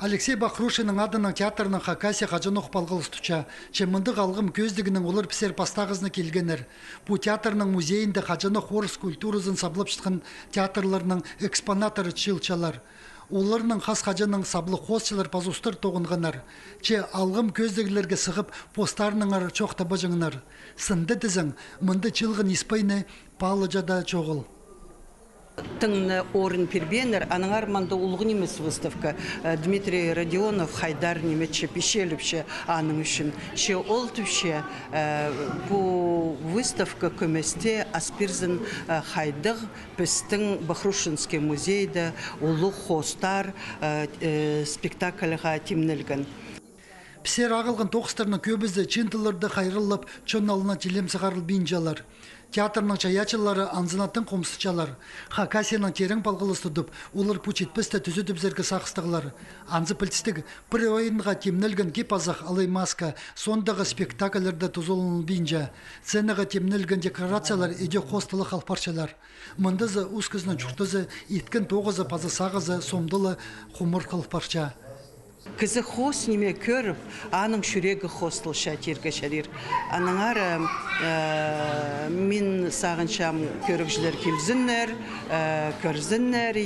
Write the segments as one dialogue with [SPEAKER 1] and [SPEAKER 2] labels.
[SPEAKER 1] Алексей Бахрушинның адының театрының Хакасия қажанық балғылыстыча, чемінді қалғым көздігінің олар пісер пастағызны келгенер. Бұ театрның музейінде қажанық орыс культурызын саблып шыққан театрларының экспонаторы чилчалар. Оларының қас қажаның саблы қосчылар пазустыр тоғынғанар. Че алғым көздігілерге сығып постарының чоқта бажыңынар. Сынды дізің, мұнды чылғын испайны палы жада чоғыл.
[SPEAKER 2] Тыңны орын пербенер, аның арманда улғы немес выставка. Дмитрий Родионов, Хайдар немече пешеліпше аның үшін. Ше ол түпше бұл выставка көместе аспирзін Хайдық пістің Бахрушинский музейді улы хостар спектакльға темнелген.
[SPEAKER 1] Пісер ағылған тоқыстарының көбізді чинтыларды қайрылып, чон алына телем сығарыл бейінжалар. Театрның чаячылары анзынаттың қомсычалар. Хакасияның терің балғылысты дүп, олар пучетпісті түзі дүбзергі сақыстығылар. Анзы пілтістік бір ойынға темнелген кеп азақ алай маска, сондағы спектакльлерді тұзолының бейінжа. Сценаға темнелген декорациялар еде қостылы қалпарчалар. Мұндызы ұскызның чүртізі, еткен тоғызы пазы сағызы, сомдылы құмыр қалпарча.
[SPEAKER 2] Кізі хос неме көріп, аның шүрегі хостыл шәтерге шәрер. Аныңар мен сағыншам көрікшілер келзіннер, көрзіннер,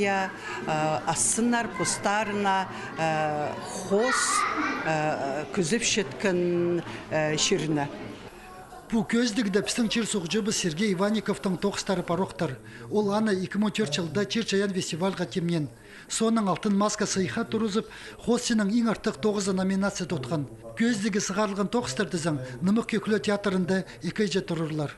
[SPEAKER 2] ассынар, пұстарына хос күзіп шеткін шеріні.
[SPEAKER 1] Бұл көздігді пістің чер соғжыбы Сергей Иванниковтың тоқыстары пароқтар. Ол аны 2004 жылда Чер-Чаян фестивальға темнен. Соның алтын маска сыйға тұрызып, Хоссенің ең артық 9 номинация тұтқан. Көздігі сығарылған тоқыстар дізің, Нымық Кекілі театрында екейже тұрырлар.